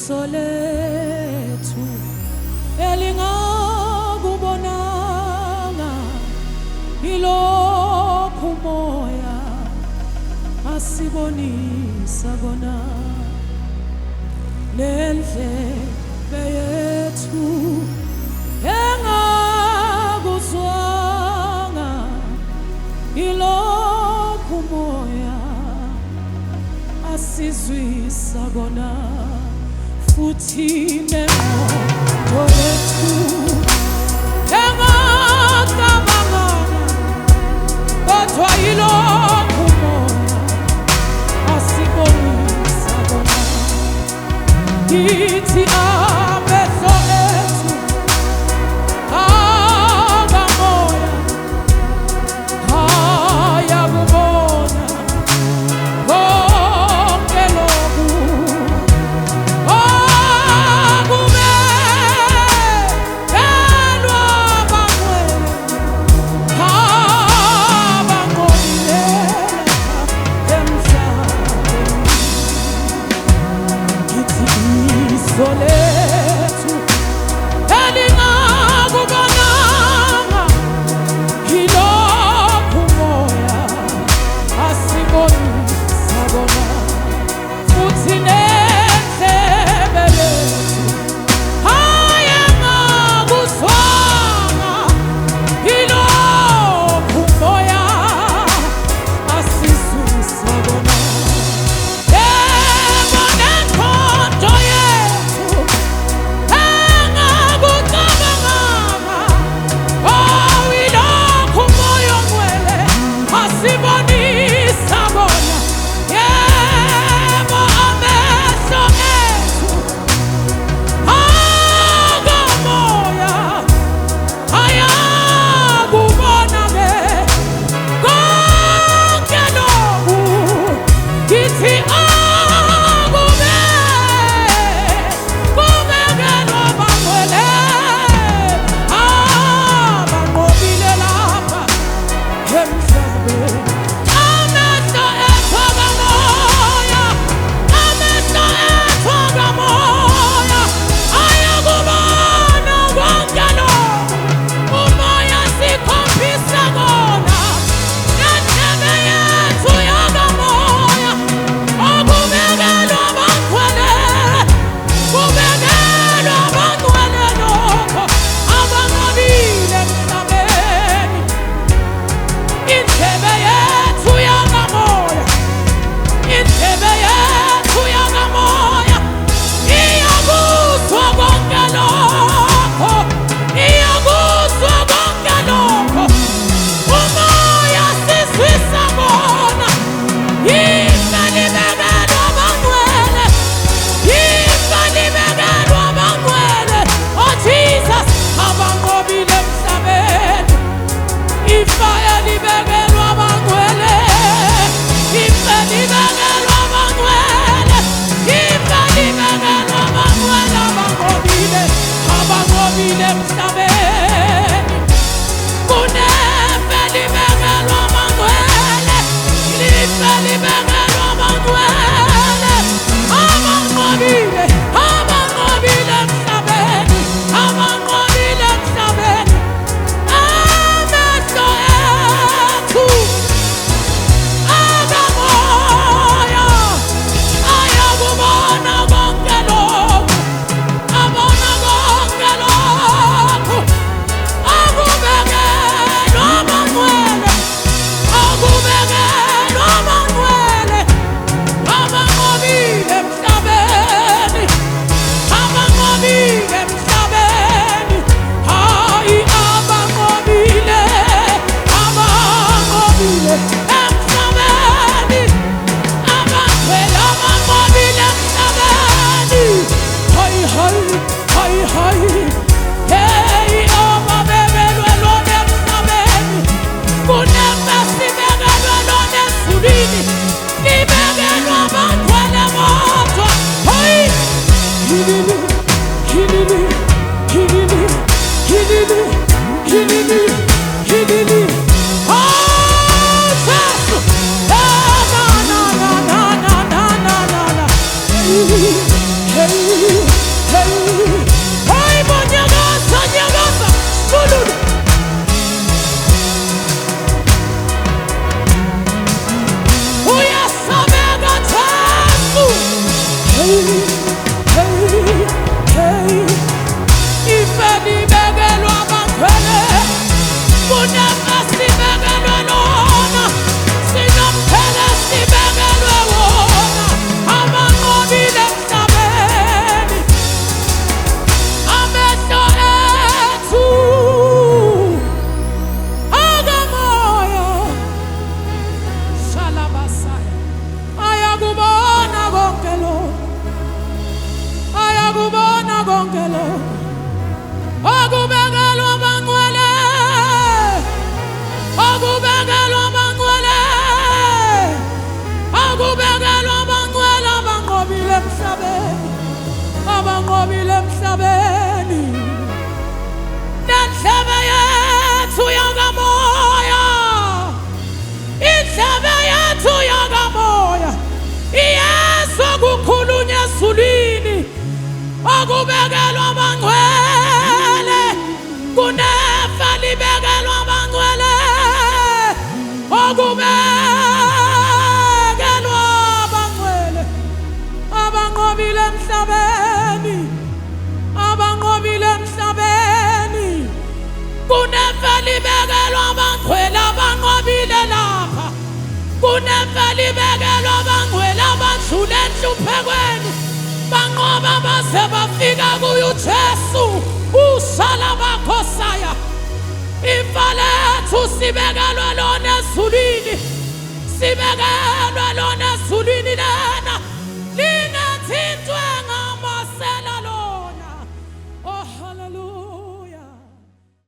iso lethu elingakubonanga ilokhu moya asibonisa kona lendlebe yethu engakuzwanga ilokhu moya asizwisa kona futhi nemoto yethu engacabanga kodwa ilokhu moya asibonisa kona ithi amehlo ethu akamoya ayakubona konke lokhu okubekelwa abangcwele abangcolileyo emhlabeni. Ngithi iso lethu elingakubonanga ilokhu moya asibonisa kona futhi nendlebe yethu ayengakuzwanga ilokhu moya asizwisa kona. Yebo nenkonzo yethu engakucabanganga ilokhu moya ongcwele asibonisa kona. Yebo amehlo ethu akamoya ayakubona-ke konke lokhu kithi kubekelwa abangcwele abanqobile lapha emhlabeni. Amehlo ethu akamoya, amehlo ethu akamoya ayakubona konke lokhu umoya sikhombisa kona. Nendlebe yethu yakamoya okubekelwa abangcwele, kubekelwa abangcwele lokho abanqobile emhlabeni. Indlebe yethu yakamoya, indlebe yethu yakamoya iyakuzwa konke lokho, iyakuzwa konke lokho umoya sizwisa kona. Ifa libekelwa abangcwele, ifa libekelwa abangcwele, oh Jesus, abanqobile emhlabeni. Ifa elibekelwa abangcwele, ifa libekelwa abangcwele, ifa libekelwa abangcwele abanqobile, abanqobile emhlabeni. Kunefa libekelwa abangcwele, ifa libekelwa abangcwele abanqobile, abanqobile emhlabeni, abanqobile emhlabeni. Amehlo ethu akamoya ayakubona konke lokhu, abona konke lokhu okubekelwa abangcwele, okubekelwa abangcwele abanqobile emhlabeni, abanqobile emhlabeni. Hayi abanqobile, abanqobile emhlabeni, abangcwele abanqobile emhlabeni. Hayi hayi hayi hayi, hey ababekelwe lona emhlabeni, kunefesi ibekelwe lona ezulwini, ibekelwe abangcwele bodwa. Hayi hilili hilili hilili hilili hilili hilili. Oh Jesus, na na na na na na na na. Hey, Monyagasa, Nyagasa, Sulud. Uyasabega Tasu. Hey, Ifedi Begelo Abakwele. Munafasi Begelo Lona. Sinampele Si Begelo Wona. Amangobile Msabeni. Ameso Etu. Agamoya. Shalabasaya. Ayagubona Gongelo. Ayagubona Gongelo. Agubegelo Mangwele. Agubegelo Mangwele. Agubegelo Mangwele. Abangobile Msabeni. Abangobile Msabeni. Nendlebe yethu yakamoya. Indlebe yethu yakamoya. Iyezwa kukhulunywa ezulwini. Akubekelwa abangcwele. Kunefa libekelwa abangcwele. Akubekelwa abangcwele. Abanqobile emhlabeni. Abanqobile emhlabeni. Kunefa libekelwa abangcwele abanqobile lapha. Kunefa libekelwa abangcwele abadlule enhluphekweni. Banqoba baze bafika kuye uJesu. Usalabakhosaya. Ifa lethu sibekelwa lona ezulwini. Sibekelwa lona ezulwini lena.